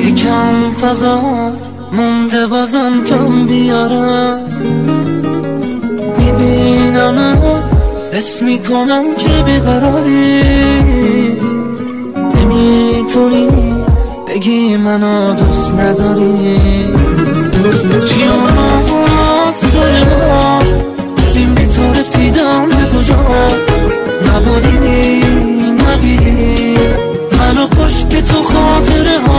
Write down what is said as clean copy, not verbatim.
یکم فقط مونده بازم کم بیارم. میبینم حس میکنم که بیقراری، نمیتونی بگی منو دوست نداری. چیانات سر ما ببین بی تو رسیدم به کجا، نبودی نگیری منو کشت تو خاطره ها